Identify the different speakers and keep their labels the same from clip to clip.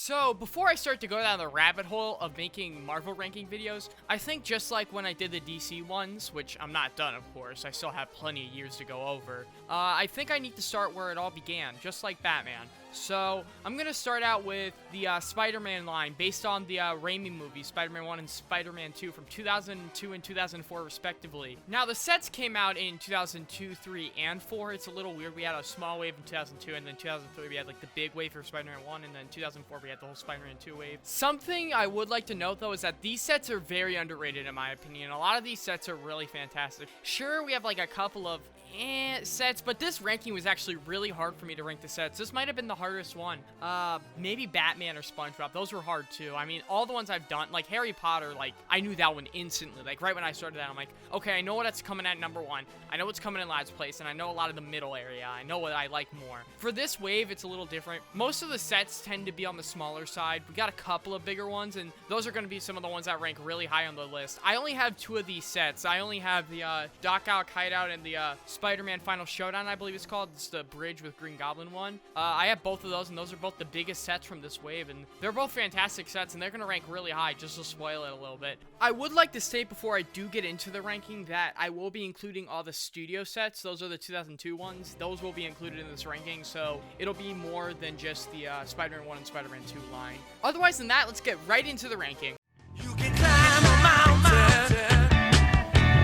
Speaker 1: So, before I start to go down the rabbit hole of making Marvel ranking videos, I think just like when I did the DC ones, which I'm not done, of course, I still have plenty of years to go over, I think I need to start where it all began, just like Batman. So, I'm going to start out with the Spider-Man line, based on the Raimi movies, Spider-Man 1 and Spider-Man 2 from 2002 and 2004, respectively. Now, the sets came out in 2002, 3, and 4. It's a little weird. We had a small wave in 2002, and then 2003 we had, like, the big wave for Spider-Man 1, and then 2004 we had the whole Spider-Man 2 wave. Something I would like to note, though, is that these sets are very underrated, in my opinion. A lot of these sets are really fantastic. Sure, we have, like, a couple of sets, but this ranking was actually really hard for me to rank the sets. This might have been the hardest one. Maybe Batman or SpongeBob. Those were hard too. I mean, all the ones I've done, like Harry Potter, like I knew that one instantly. Like right when I started that, I'm like, okay, I know what's coming at number 1. I know what's coming in last place, and I know a lot of the middle area. I know what I like more. For this wave, it's a little different. Most of the sets tend to be on the smaller side. We got a couple of bigger ones, and those are going to be some of the ones that rank really high on the list. I only have 2 of these sets. I only have the Doc Ock Hideout and the Spider-Man Final Showdown, I believe it's called. It's the bridge with Green Goblin one. I have both of those, and those are both the biggest sets from this wave, and they're both fantastic sets, and they're going to rank really high, just to spoil it a little bit. I would like to state before I do get into the ranking that I will be including all the studio sets. Those are the 2002 ones. Those will be included in this ranking, so it'll be more than just the Spider-Man 1 and Spider-Man 2 line. Otherwise than that, let's get right into the ranking.
Speaker 2: You can climb a mountain.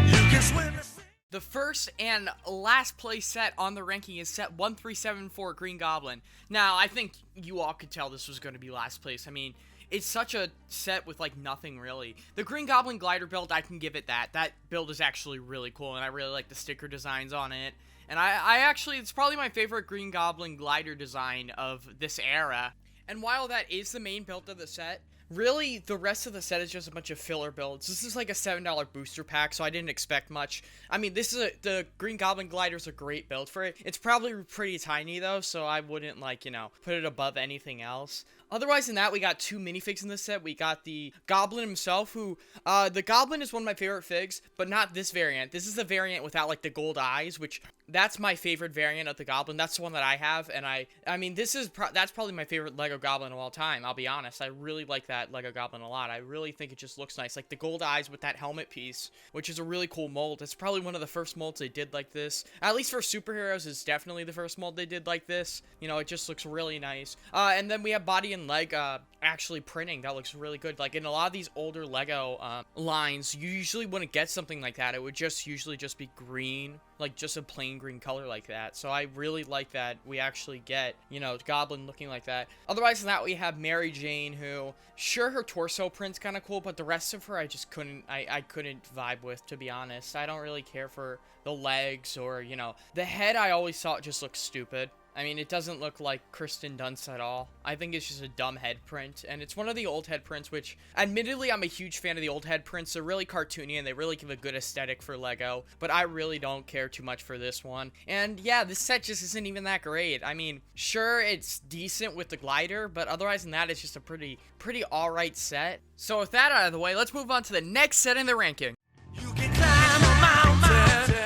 Speaker 2: You can swim the sea.
Speaker 1: The first and last place set on the ranking is set 1374, Green Goblin. Now, I think you all could tell this was going to be last place. I mean, it's such a set with, like, nothing really. The Green Goblin glider build, I can give it that. That build is actually really cool, and I really like the sticker designs on it. And I actually, it's probably my favorite Green Goblin glider design of this era. And while that is the main build of the set, really, the rest of the set is just a bunch of filler builds. This is like a $7 booster pack, so I didn't expect much. I mean, the Green Goblin glider is a great build for it. It's probably pretty tiny, though, so I wouldn't, like, you know, put it above anything else. Otherwise than that, we got 2 minifigs in this set. We got the Goblin himself, who, the Goblin is one of my favorite figs, but not this variant. This is the variant without, like, the gold eyes, which, that's my favorite variant of the Goblin. That's the one that I have, and I mean, that's probably my favorite Lego Goblin of all time, I'll be honest. I really like that Lego Goblin a lot. I really think it just looks nice. Like, the gold eyes with that helmet piece, which is a really cool mold. It's probably one of the first molds they did like this. At least for superheroes, it's definitely the first mold they did like this. You know, it just looks really nice. And then we have body and leg actually printing. That looks really good. Like, in a lot of these older Lego lines, you usually wouldn't get something like that. It would just usually just be green, like just a plain green color like that. So I really like that we actually get, you know, Goblin looking like that. Otherwise than that, we have Mary Jane, who, sure, her torso print's kind of cool, but the rest of her I just couldn't, I couldn't vibe with, to be honest. I don't really care for the legs or, you know, the head. I always thought just looked stupid. I mean, it doesn't look like Kristen Dunst at all. I think it's just a dumb head print, and it's one of the old head prints, which, admittedly, I'm a huge fan of the old head prints. They're really cartoony, and they really give a good aesthetic for Lego, but I really don't care too much for this one. And yeah, this set just isn't even that great. I mean, sure, it's decent with the glider, but otherwise than that, it's just a pretty alright set. So with that out of the way, let's move on to the next set in the ranking.
Speaker 2: You can climb a mountain.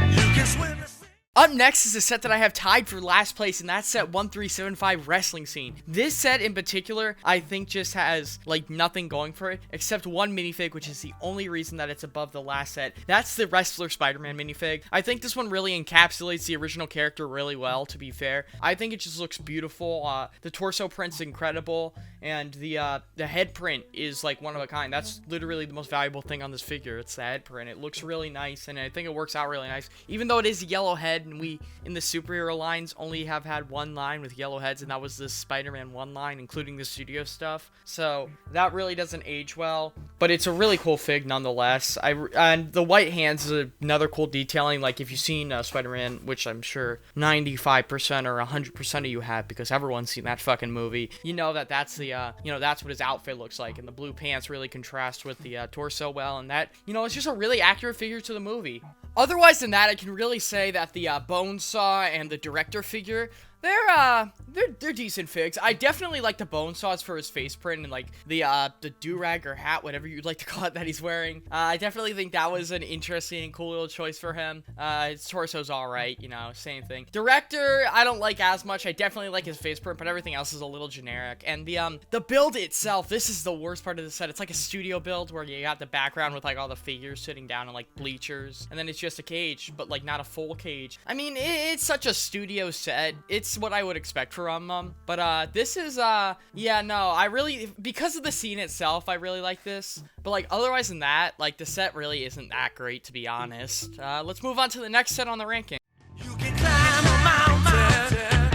Speaker 2: You can swim the sea.
Speaker 1: Up next is a set that I have tied for last place, and that's set 1375, Wrestling Scene. This set in particular, I think just has, like, nothing going for it, except one minifig, which is the only reason that it's above the last set. That's the Wrestler Spider-Man minifig. I think this one really encapsulates the original character really well, to be fair. I think it just looks beautiful. The torso print's incredible, and the head print is, like, one of a kind. That's literally the most valuable thing on this figure. It's the head print. It looks really nice, and I think it works out really nice. Even though it is a yellow head, and we, in the superhero lines, only have had one line with yellow heads, and that was this Spider-Man 1 line, including the studio stuff. So that really doesn't age well, but it's a really cool fig nonetheless. And the white hands is another cool detailing. Like, if you've seen Spider-Man, which I'm sure 95% or 100% of you have, because everyone's seen that fucking movie, you know that that's the, you know, that's what his outfit looks like, and the blue pants really contrast with the torso well, and that, you know, it's just a really accurate figure to the movie. Otherwise than that, I can really say that the Bonesaw and the director figure, They're decent figs. I definitely like the bone saws for his face print and like the do-rag or hat, whatever you'd like to call it, that he's wearing. I definitely think that was an interesting and cool little choice for him. His torso's alright, you know, same thing. Director, I don't like as much. I definitely like his face print, but everything else is a little generic. And the build itself, this is the worst part of the set. It's like a studio build where you got the background with like all the figures sitting down on like bleachers, and then it's just a cage, but like not a full cage. I mean, it's such a studio set. It's what I would expect from but this is yeah, no, I really, because of the scene itself, I really like this, but like otherwise than that, like the set really isn't that great, to be honest. Let's move on to the next set on the ranking.
Speaker 2: You can climb a mountain.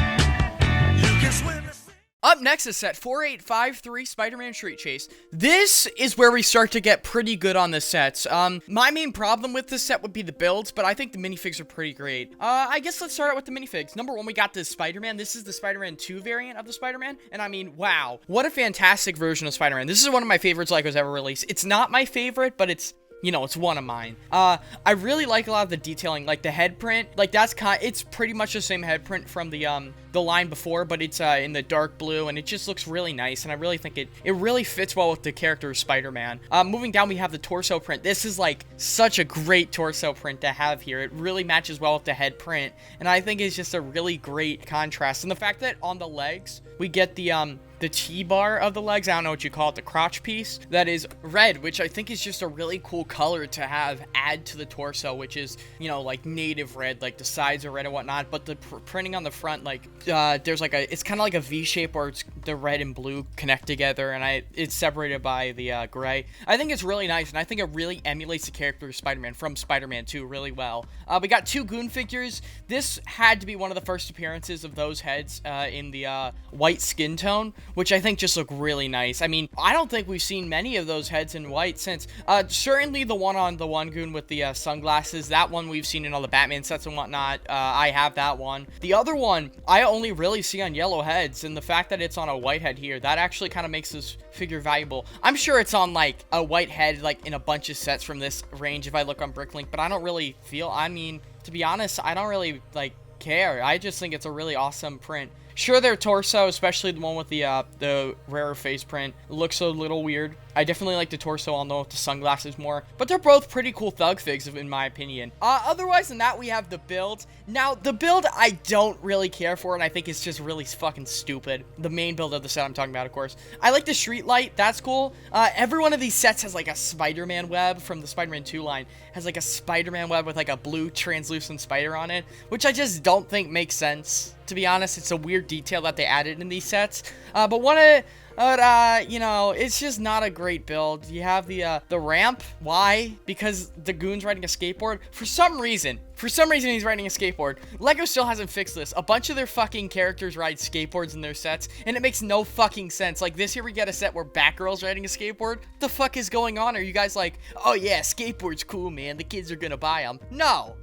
Speaker 2: You can swim the sea.
Speaker 1: Up next is set 4853, Spider-Man Street Chase. This is where we start to get pretty good on the sets. My main problem with this set would be the builds, but I think the minifigs are pretty great. I guess let's start out with the minifigs. Number one, we got this Spider-Man. This is the Spider-Man 2 variant of the Spider-Man, and I mean, wow, what a fantastic version of Spider-Man. This is one of my favorites Lego's ever released. It's not my favorite, but it's, you know, it's one of mine. I really like a lot of the detailing, like the head print. Like it's pretty much the same head print from the line before, but it's in the dark blue, and it just looks really nice, and I really think it really fits well with the character of Spider-Man. Moving down, we have the torso print. This is like such a great torso print to have here. It really matches well with the head print, and I think it's just a really great contrast. And the fact that on the legs, we get the T-bar of the legs, I don't know what you call it, the crotch piece, that is red, which I think is just a really cool color to have add to the torso, which is, you know, like native red, like the sides are red and whatnot, but the printing on the front, like, there's like it's kind of like a V shape where it's the red and blue connect together, and it's separated by the gray. I think it's really nice, and I think it really emulates the character of Spider-Man from Spider-Man 2 really well. We got two Goon figures. This had to be one of the first appearances of those heads in the white skin tone, which I think just look really nice. I mean, I don't think we've seen many of those heads in white since, certainly the one on the one Goon with the sunglasses. That one we've seen in all the Batman sets and whatnot. I have that one. The other one, I only really see on yellow heads, and the fact that it's on a white head here, that actually kind of makes this figure valuable. I'm sure it's on, like, a white head, like, in a bunch of sets from this range if I look on Bricklink, but I don't really feel, I mean, to be honest, I don't really, like, care. I just think it's a really awesome print. Sure, their torso, especially the one with the rarer face print, looks a little weird. I definitely like the torso on the sunglasses more, but they're both pretty cool thug figs in my opinion. Otherwise than that, we have the build. Now, the build I don't really care for, and I think it's just really fucking stupid. The main build of the set I'm talking about, of course. I like the street light, that's cool. Every one of these sets has like a Spider-Man web from the Spider-Man 2 line. Has like a Spider-Man web with like a blue translucent spider on it, which I just don't think makes sense. To be honest, it's a weird detail that they added in these sets. You know, it's just not a great build. You have the ramp. Why? Because the Goon's riding a skateboard. For some reason he's riding a skateboard. Lego still hasn't fixed this. A bunch of their fucking characters ride skateboards in their sets, and it makes no fucking sense. Like, this here we get a set where Batgirl's riding a skateboard. What the fuck is going on? Are you guys like, oh yeah, skateboard's cool, man, the kids are gonna buy them? No,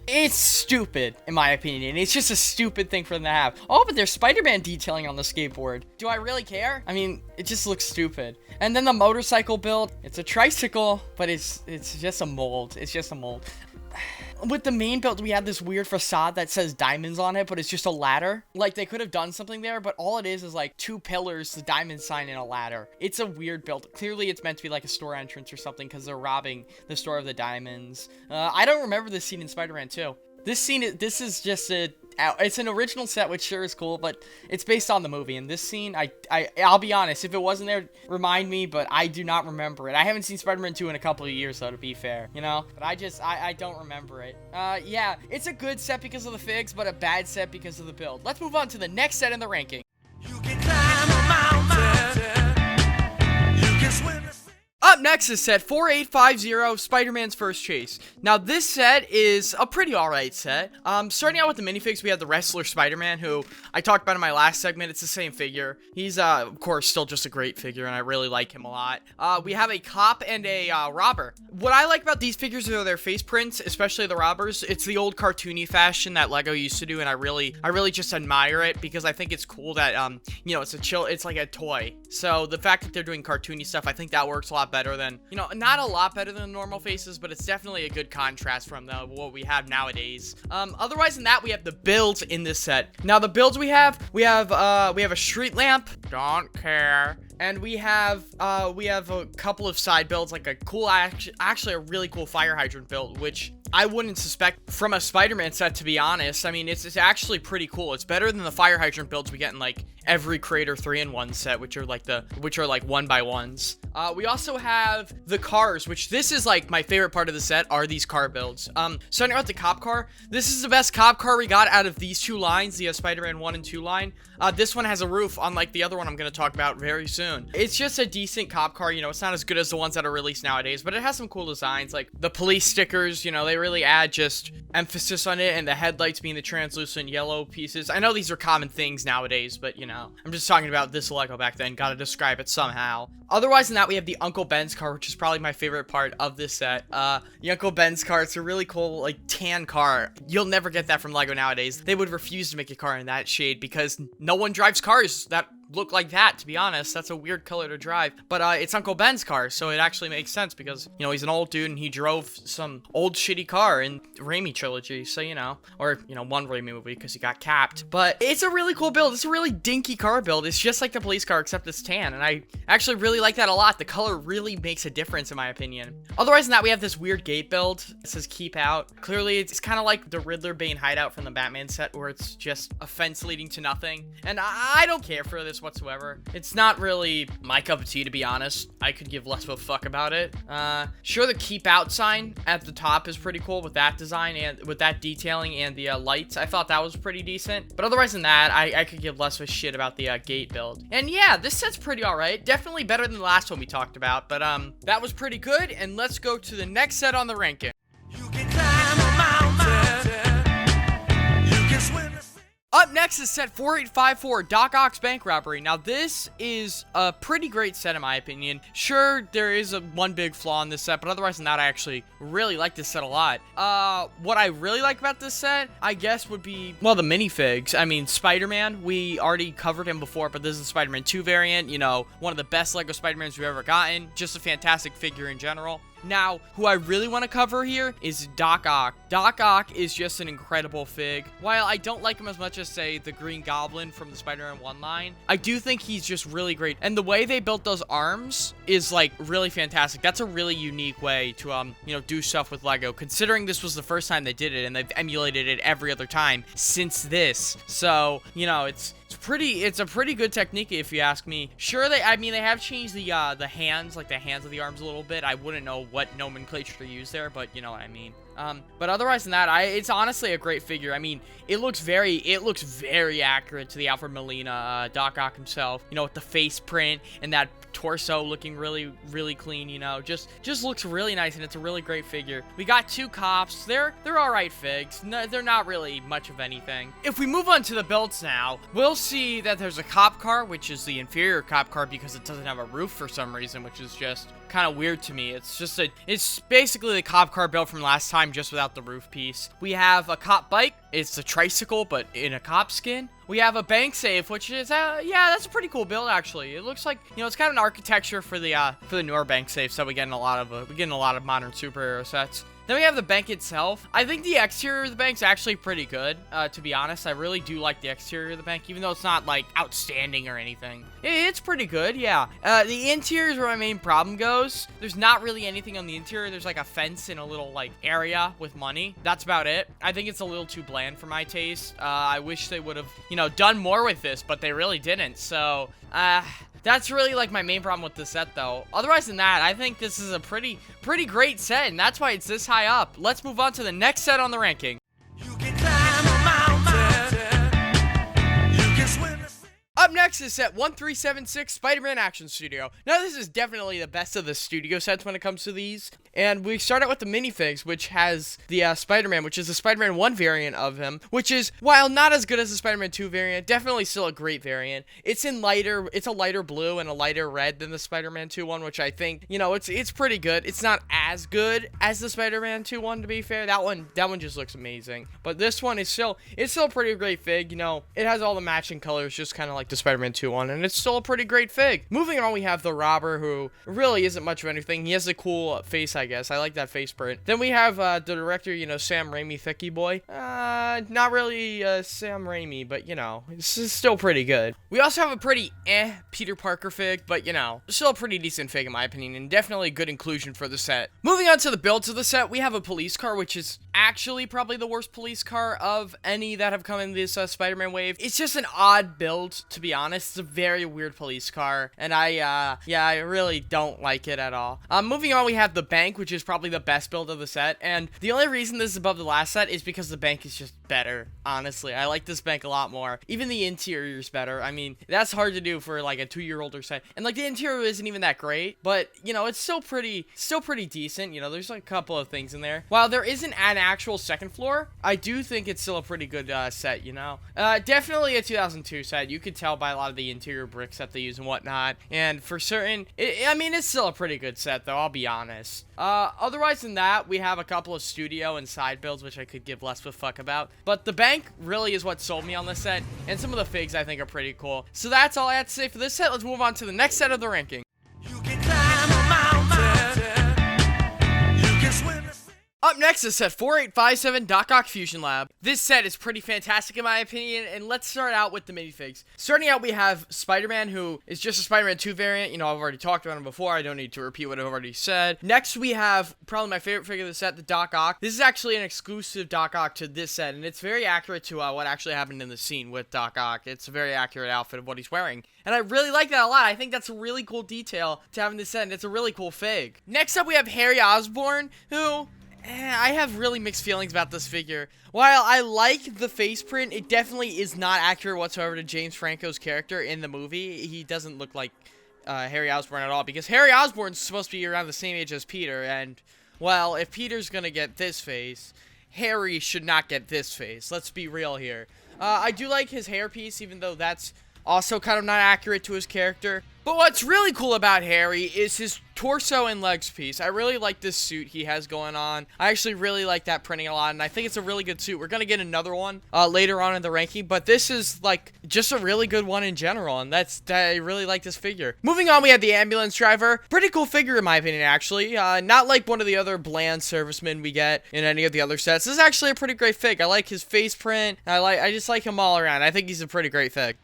Speaker 1: it's stupid, in my opinion. It's just a stupid thing for them to have. Oh, but there's Spider-Man detailing on the skateboard. Do I really care? I mean, it just looks stupid. And then the motorcycle build, it's a tricycle, but it's just a mold. It's just a mold. With the main build, we have this weird facade that says diamonds on it, but it's just a ladder. Like, they could have done something there, but all it is like two pillars, the diamond sign, and a ladder. It's a weird build. Clearly, it's meant to be like a store entrance or something, because they're robbing the store of the diamonds. I don't remember this scene in Spider-Man 2. This is just it's an original set, which sure is cool, but it's based on the movie. And this scene, I'll be honest, if it wasn't there, remind me, but I do not remember it. I haven't seen Spider-Man 2 in a couple of years, though, to be fair, you know? But I don't remember it. Yeah, it's a good set because of the figs, but a bad set because of the build. Let's move on to the next set in the ranking.
Speaker 2: You can climb a mountain. You can swim the sea.
Speaker 1: Up next is set 4850, Spider-Man's First Chase. Now, this set is a pretty alright set. Starting out with the minifigs, we have the Wrestler Spider-Man, who I talked about in my last segment. It's the same figure. He's, of course, still just a great figure, and I really like him a lot. We have a cop and a robber. What I like about these figures are their face prints, especially the robbers. It's the old cartoony fashion that Lego used to do, and I really just admire it, because I think it's cool that, you know, it's like a toy. So the fact that they're doing cartoony stuff, I think that works a lot better better than, you know, not a lot better than normal faces, but it's definitely a good contrast from what we have nowadays. Otherwise than that, we have the builds in this set. Now, the builds we have a street lamp, don't care. And we have a couple of side builds, like a cool, actually a really cool fire hydrant build, which I wouldn't suspect from a Spider-Man set, to be honest. I mean, it's actually pretty cool. It's better than the fire hydrant builds we get in like every Creator 3-in-1 set, which are like 1x1s. We also have the cars, which this is like my favorite part of the set, are these car builds. Starting out with the cop car, this is the best cop car we got out of these two lines, the Spider-Man 1 and 2 line. This one has a roof, unlike the other one I'm going to talk about very soon. It's just a decent cop car, you know, it's not as good as the ones that are released nowadays, but it has some cool designs, like the police stickers, you know, they really add just emphasis on it, and the headlights being the translucent yellow pieces. I know these are common things nowadays, but, you know, I'm just talking about this Lego back then, gotta describe it somehow. Otherwise than that, we have the Uncle Ben's car, which is probably my favorite part of this set. The Uncle Ben's car, it's a really cool, like, tan car. You'll never get that from Lego nowadays. They would refuse to make a car in that shade because no one drives cars that look like that, to be honest. That's a weird color to drive, but it's Uncle Ben's car, so it actually makes sense because, you know, he's an old dude and he drove some old shitty car in the Raimi trilogy, so, you know, or, you know, one Raimi movie because he got capped. But it's a really cool build. It's a really dinky car build. It's just like the police car, except it's tan, and I actually really like that a lot. The color really makes a difference in my opinion. Otherwise than that, we have this weird gate build. It says keep out. Clearly, it's kind of like the Riddler Bane hideout from the Batman set, where it's just a fence leading to nothing, and I don't care for this whatsoever. It's not really my cup of tea, to be honest. I could give less of a fuck about it. Sure, the keep out sign at the top is pretty cool with that design and with that detailing and the lights. I thought that was pretty decent, but otherwise than that, I could give less of a shit about the gate build. And yeah, this set's pretty alright. Definitely better than the last one we talked about, but that was pretty good. And let's go to the next set on the ranking.
Speaker 2: You can climb a mountain. You can swim the sea.
Speaker 1: Up next is set 4854, Doc Ock's Bank Robbery. Now, this is a pretty great set in my opinion. Sure, there is one big flaw in this set, but otherwise than that, I actually really like this set a lot. What I really like about this set, I guess, would be, well, the minifigs. I mean, Spider-Man, we already covered him before, but this is the Spider-Man 2 variant. You know, one of the best Lego Spider-Mans we've ever gotten. Just a fantastic figure in general. Now, who I really want to cover here is Doc Ock. Doc Ock is just an incredible fig. While I don't like him as much as, say, the Green Goblin from the Spider-Man 1 line, I do think he's just really great. And the way they built those arms is, like, really fantastic. That's a really unique way to, you know, do stuff with Lego, considering this was the first time they did it, and they've emulated it every other time since this. So, you know, it's a pretty good technique if you ask me. Sure, they have changed the hands, like the hands of the arms a little bit. I wouldn't know what nomenclature to use there, but you know what I mean. But otherwise than that, it's honestly a great figure. I mean, it looks very accurate to the Alfred Molina Doc Ock himself. You know, with the face print and that torso looking really clean. You know, just looks really nice, and it's a really great figure. We got two cops. They're all right figs. No, they're not really much of anything. If we move on to the builds now, we'll see that there's a cop car, which is the inferior cop car because it doesn't have a roof for some reason, which is just kind of weird to me. It's basically the cop car build from last time, just without the roof piece. We have a cop bike. It's a tricycle, but in a cop skin. We have a bank safe, which is, yeah, that's a pretty cool build, actually. It looks like, you know, it's kind of an architecture for the newer bank safes that we get in a lot of modern superhero sets. Then we have the bank itself. I think the exterior of the bank's actually pretty good, to be honest. I really do like the exterior of the bank, even though it's not, like, outstanding or anything. It's pretty good, yeah. The interior is where my main problem goes. There's not really anything on the interior. There's, like, a fence in a little, like, area with money. That's about it. I think it's a little too bland for my taste. I wish they would have, you know, done more with this, but they really didn't. So, that's really, like, my main problem with this set, though. Otherwise than that, I think this is a pretty great set, and that's why it's this high up. Let's move on to the next set on the ranking.
Speaker 2: You can climb a mountain. You can swim the sea.
Speaker 1: Up next is set 1376, Spider-Man Action Studio. Now, this is definitely the best of the studio sets when it comes to these. And we start out with the minifigs, which has the Spider-Man, which is the Spider-Man 1 variant of him, which is, while not as good as the Spider-Man 2 variant, definitely still a great variant. It's a lighter blue and a lighter red than the Spider-Man 2 one, which I think, you know, it's pretty good. It's not as good as the Spider-Man 2 one, to be fair. That one just looks amazing. But this one is still a pretty great fig. You know, it has all the matching colors, just kind of like the Spider-Man 2 one, and it's still a pretty great fig. Moving on, we have the Robber, who really isn't much of anything. He has a cool face, I guess. I like that face print. Then we have the director, you know, Sam Raimi, Thicky Boy. Not really Sam Raimi, but, you know, it's still pretty good. We also have a pretty Peter Parker fig, but, you know, still a pretty decent fig in my opinion, and definitely a good inclusion for the set. Moving on to the builds of the set, we have a police car, which is actually probably the worst police car of any that have come in this Spider-Man wave. It's just an odd build, to be honest. It's a very weird police car, and I really don't like it at all. Moving on, we have the bank, which is probably the best build of the set, and the only reason this is above the last set is because the bank is just better, honestly. I like this bank a lot more. Even the interior is better. I mean, that's hard to do for like a 2-year-older set, and like the interior isn't even that great, but you know, it's still pretty decent. You know, there's like a couple of things in there. While there isn't an actual second floor, I do think it's still a pretty good set, you know. Definitely a 2002 set. You could tell by a lot of the interior bricks that they use and whatnot, and for certain, I mean, it's still a pretty good set though, I'll be honest. Otherwise than that, we have a couple of studio and side builds, which I could give less of a fuck about. But the bank really is what sold me on this set, and some of the figs I think are pretty cool. So that's all I have to say for this set. Let's move on to the next set of the ranking.
Speaker 2: You can climb a mountain. You can swim the sea.
Speaker 1: Up next is set 4857 Doc Ock Fusion Lab. This set is pretty fantastic in my opinion, and let's start out with the minifigs. Starting out, we have Spider-Man, who is just a Spider-Man 2 variant. You know, I've already talked about him before. I don't need to repeat what I've already said. Next, we have probably my favorite figure of the set, the Doc Ock. This is actually an exclusive Doc Ock to this set, and it's very accurate to what actually happened in the scene with Doc Ock. It's a very accurate outfit of what he's wearing, and I really like that a lot. I think that's a really cool detail to have in this set, and it's a really cool fig. Next up, we have Harry Osborn, who... I have really mixed feelings about this figure. While I like the face print, it definitely is not accurate whatsoever to James Franco's character in the movie. He doesn't look like Harry Osborn at all, because Harry Osborn's supposed to be around the same age as Peter, and, well, if Peter's gonna get this face, Harry should not get this face. Let's be real here. I do like his hairpiece, even though that's also kind of not accurate to his character. But what's really cool about Harry is his torso and legs piece. I really like this suit he has going on. I actually really like that printing a lot, and I think it's a really good suit. We're gonna get another one later on in the ranking, but this is like just a really good one in general, and I really like this figure. Moving on, we have the ambulance driver. Pretty cool figure in my opinion, actually. Not like one of the other bland servicemen we get in any of the other sets. This is actually a pretty great fig. I like his face print. I just like him all around. I think he's a pretty great fig.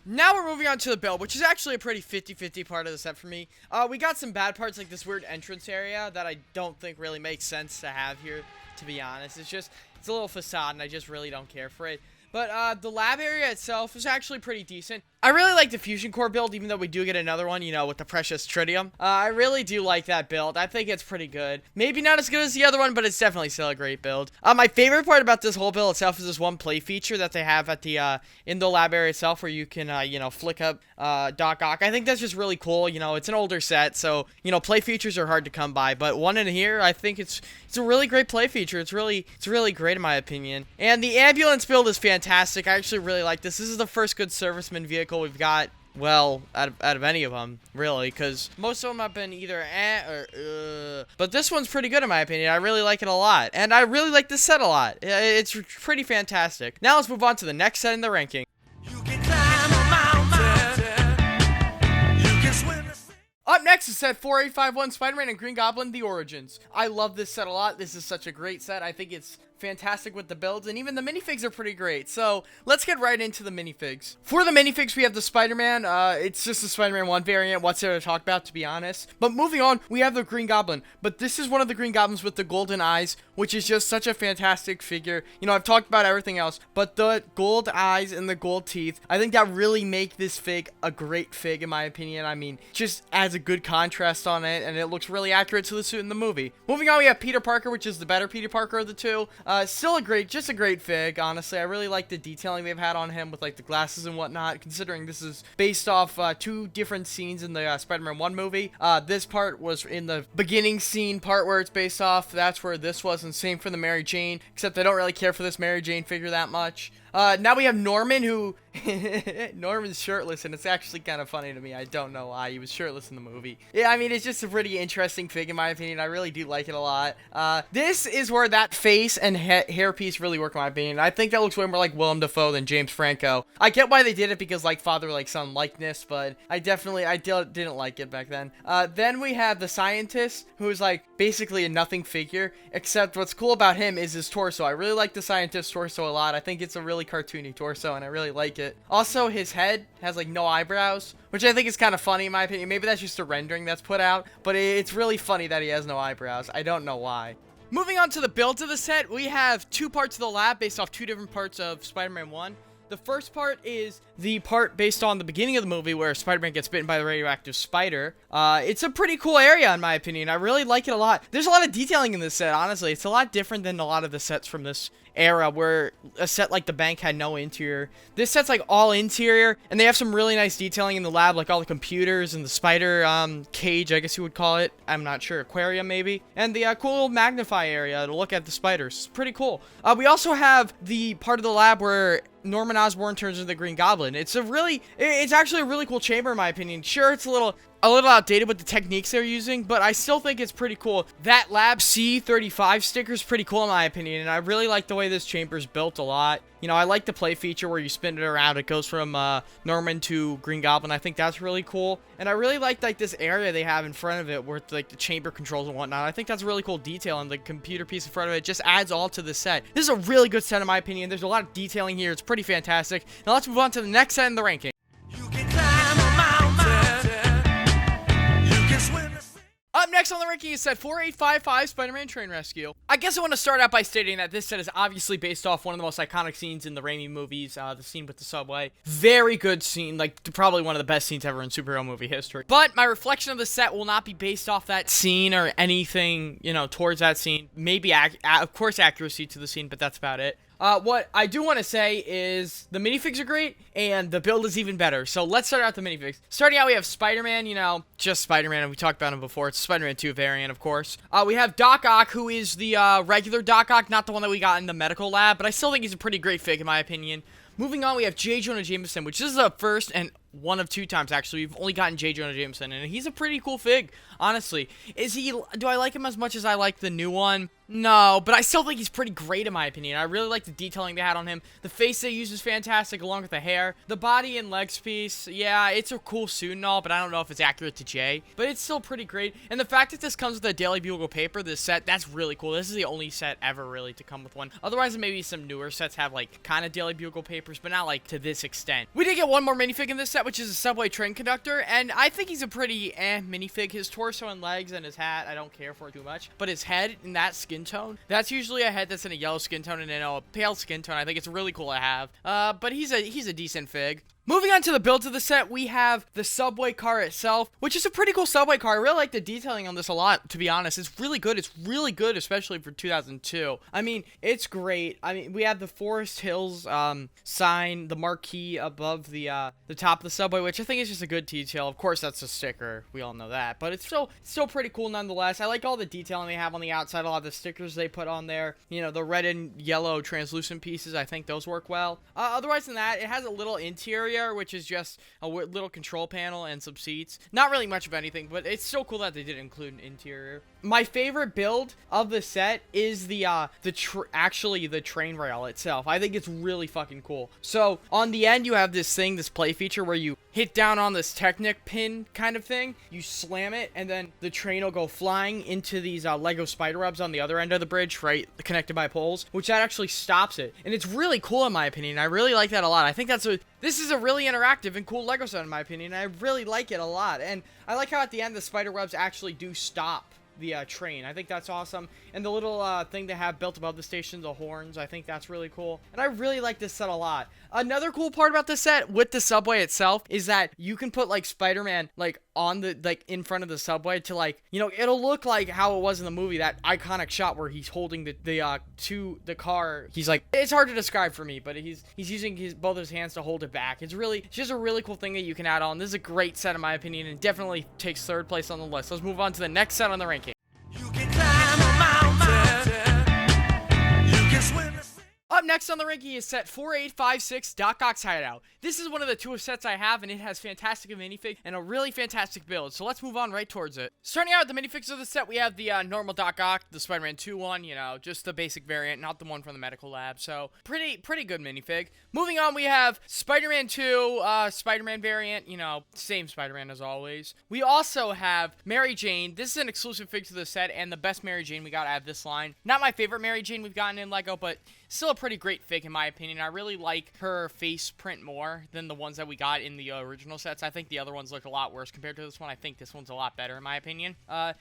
Speaker 1: Now we're moving on to the build, which is actually a pretty 50-50 part of the set for me. We got some bad parts, like this weird entrance area that I don't think really makes sense to have here, to be honest. It's a little facade, and I just really don't care for it. But the lab area itself is actually pretty decent. I really like the Fusion Core build, even though we do get another one, you know, with the precious tritium. I really do like that build. I think it's pretty good. Maybe not as good as the other one, but it's definitely still a great build. My favorite part about this whole build itself is this one play feature that they have at the in the lab area itself, where you can you know, flick up Doc Ock. I think that's just really cool. You know, it's an older set, so you know, play features are hard to come by, but one in here, I think it's a really great play feature. It's really great in my opinion. And the ambulance build is fantastic. I actually really like this. This is the first good serviceman vehicle we've got, well, out of any of them, really, because most of them have been either or but this one's pretty good in my opinion. I really like it a lot, and I really like this set a lot. It's pretty fantastic. Now let's move on to the next set in the ranking.
Speaker 2: You can climb a mountain. You can swim the sea.
Speaker 1: Up next is set 4851 Spider-Man and Green Goblin, The Origins. I love this set a lot. This is such a great set. I think it's fantastic with the builds, and even the minifigs are pretty great. So let's get right into the minifigs. For the minifigs, we have the Spider-Man. It's just the Spider-Man 1 variant. What's there to talk about, to be honest? But moving on, we have the Green Goblin. But this is one of the Green Goblins with the golden eyes, which is just such a fantastic figure. You know, I've talked about everything else, but the gold eyes and the gold teeth, I think that really make this fig a great fig, in my opinion. I mean, just adds a good contrast on it, and it looks really accurate to the suit in the movie. Moving on, we have Peter Parker, which is the better Peter Parker of the two. Still just a great fig, honestly. I really like the detailing they've had on him with like the glasses and whatnot, considering this is based off two different scenes in the Spider-Man 1 movie. This part was in the beginning scene part where it's based off. That's where this was, and same for the Mary Jane, except I don't really care for this Mary Jane figure that much. Now we have Norman, who Norman's shirtless, and it's actually kind of funny to me. I don't know why he was shirtless in the movie. Yeah, I mean, it's just a pretty interesting fig in my opinion. I really do like it a lot. This is where that face and hairpiece really work in my opinion. I think that looks way more like Willem Dafoe than James Franco. I get why they did it because like father like son likeness, but I didn't like it back then. Then we have the scientist, who is like basically a nothing figure, except what's cool about him is his torso. I really like the scientist's torso a lot. I think it's a really cartoony torso, and I really like it. Also, his head has like no eyebrows, which I think is kind of funny in my opinion. Maybe that's just a rendering that's put out, but it's really funny that he has no eyebrows. I don't know why. Moving on to the builds of the set, we have two parts of the lab based off two different parts of Spider-Man 1. The first part is the part based on the beginning of the movie where Spider-Man gets bitten by the radioactive spider. It's a pretty cool area in my opinion. I really like it a lot. There's a lot of detailing in this set, honestly. It's a lot different than a lot of the sets from this era where a set like the bank had no interior. This set's like all interior, and they have some really nice detailing in the lab, like all the computers and the spider cage, I guess you would call it. I'm not sure, aquarium maybe, and the cool little magnify area to look at the spiders. It's pretty cool. We also have the part of the lab where Norman Osborn turns into the Green Goblin. It's actually a really cool chamber in my opinion. Sure, it's a little outdated with the techniques they're using, but I still think it's pretty cool. That Lab C35 sticker is pretty cool in my opinion, and I really like the way this chamber is built a lot. You know, I like the play feature where you spin it around. It goes from Norman to Green Goblin. I think that's really cool. And I really like this area they have in front of it where like the chamber controls and whatnot. I think that's a really cool detail, and the computer piece in front of it just adds all to the set. This is a really good set in my opinion. There's a lot of detailing here. It's pretty fantastic. Now let's move on to the next set in the ranking.
Speaker 2: You can climb a mountain. You can swim the sea.
Speaker 1: Up next on the ranking is set 4855, Spider-Man Train Rescue. I guess I want to start out by stating that this set is obviously based off one of the most iconic scenes in the Raimi movies, the scene with the subway. Very good scene, like probably one of the best scenes ever in superhero movie history. But my reflection of the set will not be based off that scene or anything, you know, towards that scene. Maybe, of course, accuracy to the scene, but that's about it. What I do want to say is the minifigs are great, and the build is even better. So let's start out with the minifigs. Starting out, we have Spider-Man, you know, just Spider-Man, and we talked about him before. It's Spider-Man 2 variant, of course. We have Doc Ock, who is the regular Doc Ock, not the one that we got in the medical lab, but I still think he's a pretty great fig, in my opinion. Moving on, we have J. Jonah Jameson, which is the first and one of two times, actually. We've only gotten J. Jonah Jameson, and he's a pretty cool fig, honestly. Do I like him as much as I like the new one? No, but I still think he's pretty great in my opinion. I really like the detailing they had on him. The face they used is fantastic, along with the hair. The body and legs piece, yeah, it's a cool suit and all, but I don't know if it's accurate to Jay. But it's still pretty great. And the fact that this comes with a Daily Bugle paper, this set, that's really cool. This is the only set ever, really, to come with one. Otherwise, maybe some newer sets have, like, kind of Daily Bugle papers, but not, like, to this extent. We did get one more minifig in this set, which is a subway train conductor, and I think he's a pretty minifig. His torso and legs and his hat, I don't care for too much. But his head in that skin tone, that's usually a head that's in a yellow skin tone and in a pale skin tone. I think it's really cool to have. But he's a decent fig. Moving on to the builds of the set, we have the subway car itself, which is a pretty cool subway car. I really like the detailing on this a lot, to be honest. It's really good. It's really good, especially for 2002. I mean, it's great. I mean, we have the Forest Hills sign, the marquee above the top of the subway, which I think is just a good detail. Of course, that's a sticker. We all know that. But it's still pretty cool nonetheless. I like all the detailing they have on the outside, a lot of the stickers they put on there. You know, the red and yellow translucent pieces, I think those work well. Otherwise than that, it has a little interior, which is just a little control panel and some seats. Not really much of anything, but it's so cool that they did include an interior. My favorite build of the set is actually the train rail itself. I think it's really fucking cool. So on the end, you have this play feature where you hit down on this Technic pin kind of thing. You slam it, and then the train will go flying into these Lego spider webs on the other end of the bridge, right, connected by poles, which that actually stops it. And it's really cool in my opinion. I really like that a lot. I think this is a really interactive and cool Lego set in my opinion. I really like it a lot. And I like how at the end the spider webs actually do stop the train. I think that's awesome. And the little thing they have built above the station, the horns, I think that's really cool. And I really like this set a lot. Another cool part about this set with the subway itself is that you can put like Spider-Man like on the in front of the subway to like, you know, it'll look like how it was in the movie, that iconic shot where he's holding the car. He's like, it's hard to describe for me, but he's using both his hands to hold it back. It's just a really cool thing that you can add on. This is a great set in my opinion, and definitely takes third place on the list. Let's move on to the next set on the ranking.
Speaker 2: You can climb a mountain. You can swim the sea.
Speaker 1: Up next on the ranking is set 4856 Doc Ock's Hideout. This is one of the two sets I have, and it has fantastic minifigs and a really fantastic build, so let's move on right towards it. Starting out with the minifigs of the set, we have the normal Doc Ock, the Spider-Man 2 one, you know, just the basic variant, not the one from the medical lab, so pretty good minifig. Moving on, we have Spider-Man 2, Spider-Man variant, you know, same Spider-Man as always. We also have Mary Jane. This is an exclusive fig to the set, and the best Mary Jane we got out of this line. Not my favorite Mary Jane we've gotten in LEGO, but still a pretty great fig in my opinion. I really like her face print more than the ones that we got in the original sets. I think the other ones look a lot worse compared to this one. I think this one's a lot better in my opinion.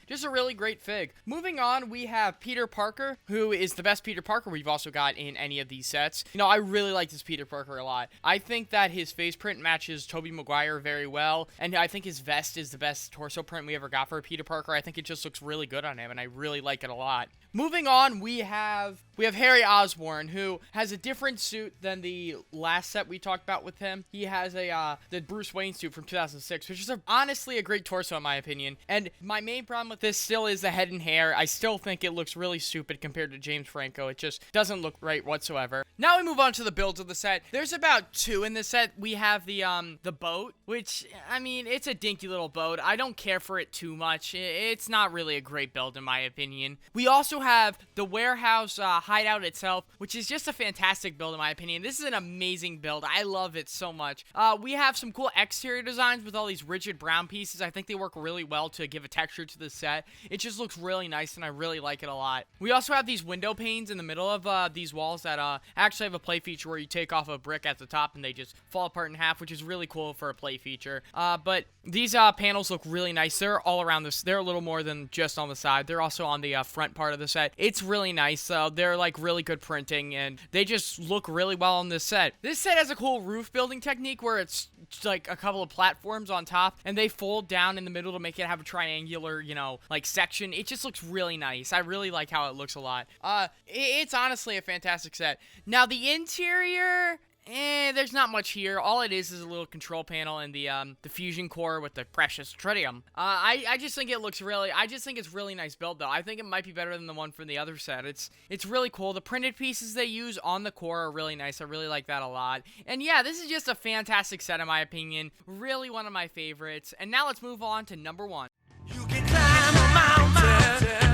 Speaker 1: Just a really great fig. Moving on, we have Peter Parker, who is the best Peter Parker we've also got in any of these sets. You know, I really like this Peter Parker a lot. I think that his face print matches Tobey Maguire very well, and I think his vest is the best torso print we ever got for Peter Parker. I think it just looks really good on him, and I really like it a lot. Moving on, we have Harry Osborn, who has a different suit than the last set we talked about with him. He has the Bruce Wayne suit from 2006, which is honestly a great torso in my opinion. And my main problem with this still is the head and hair. I still think it looks really stupid compared to James Franco. It just doesn't look right whatsoever. Now we move on to the builds of the set. There's about two in this set. We have the boat, which, I mean, it's a dinky little boat. I don't care for it too much. It's not really a great build in my opinion. We also have the warehouse hideout itself, which is just a fantastic build in my opinion. This is an amazing build. I love it so much. We have some cool exterior designs with all these rigid brown pieces. I think they work really well to give a texture to the set. It just looks really nice, and I really like it a lot. We also have these window panes in the middle of these walls that actually have a play feature where you take off a brick at the top and they just fall apart in half, which is really cool for a play feature. But these panels look really nice. They're all around this. They're a little more than just on the side. They're also on the front part of the set. It's really nice. They're like really good printing, and they just look really well on this set. This set has a cool roof building technique where it's like a couple of platforms on top, and they fold down in the middle to make it have a triangular, you know, like section. It just looks really nice. I really like how it looks a lot. It's honestly a fantastic set. Now the interior, there's not much here. All it is a little control panel and the fusion core with the precious tritium. I just think it's really nice build though. I think it might be better than the one from the other set. It's really cool. The printed pieces they use on the core are really nice. I really like that a lot. And yeah, this is just a fantastic set in my opinion. Really one of my favorites. And now let's move on to number one.
Speaker 2: You can climb a mountain.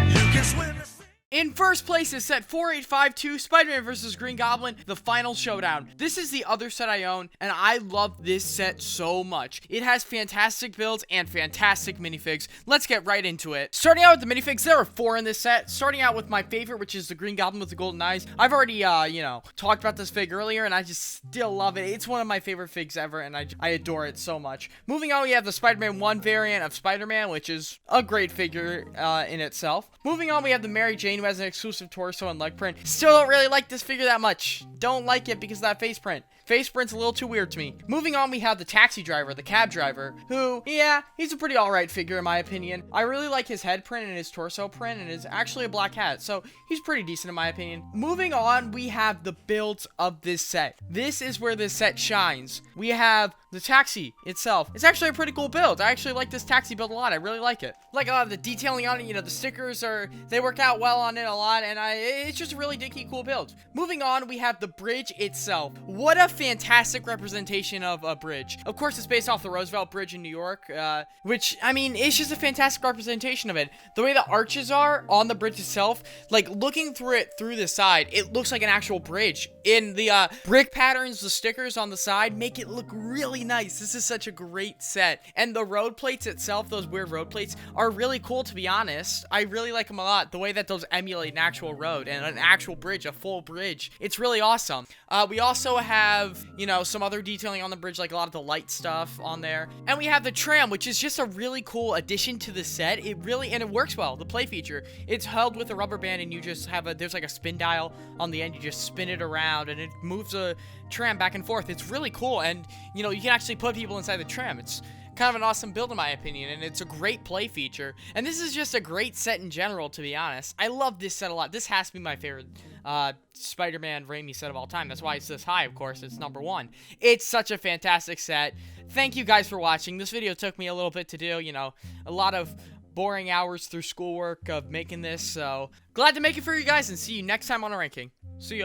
Speaker 2: You can swim the sea.
Speaker 1: In first place is set 4852, Spider-Man vs. Green Goblin, the final showdown. This is the other set I own, and I love this set so much. It has fantastic builds and fantastic minifigs. Let's get right into it. Starting out with the minifigs, there are 4 in this set. Starting out with my favorite, which is the Green Goblin with the golden eyes. I've already, you know, talked about this fig earlier, and I just still love it. It's one of my favorite figs ever, and I adore it so much. Moving on, we have the Spider-Man 1 variant of Spider-Man, which is a great figure in itself. Moving on, we have the Mary Jane, who has an exclusive torso and leg print. Still don't really like this figure that much. Don't like it because of that face print. Face print's a little too weird to me. Moving on, we have the taxi driver, the cab driver, who, yeah, he's a pretty alright figure in my opinion. I really like his head print and his torso print, and is actually a black hat, so he's pretty decent in my opinion. Moving on, we have the builds of this set. This is where this set shines. We have the taxi itself. It's actually a pretty cool build. I actually like this taxi build a lot. I really like it. Like a lot of the detailing on it, you know, the stickers they work out well on it a lot, and it's just a really dinky cool build. Moving on, we have the bridge itself. What a fantastic representation of a bridge. Of course, it's based off the Roosevelt Bridge in New York, which, I mean, it's just a fantastic representation of it. The way the arches are on the bridge itself, like, looking through it through the side, it looks like an actual bridge. In the brick patterns, the stickers on the side make it look really nice. This is such a great set. And the road plates itself, those weird road plates, are really cool, to be honest. I really like them a lot. The way that those emulate an actual road and an actual bridge, a full bridge. It's really awesome. We also have, you know, some other detailing on the bridge, like a lot of the light stuff on there. And we have the tram, which is just a really cool addition to the set. And it works well, the play feature. It's held with a rubber band, and you just have there's like a spin dial on the end. You just spin it around, and it moves a tram back and forth. It's really cool, and, you know, you can actually put people inside the tram. It's kind of an awesome build in my opinion, and it's a great play feature. And this is just a great set in general, to be honest. I love this set a lot. This has to be my favorite Spider-Man Raimi set of all time. That's why it's this high, of course. It's number 1. It's such a fantastic set. Thank you guys for watching. This video took me a little bit to do, you know, a lot of boring hours through schoolwork of making this, so glad to make it for you guys, and see you next time on a ranking. See ya.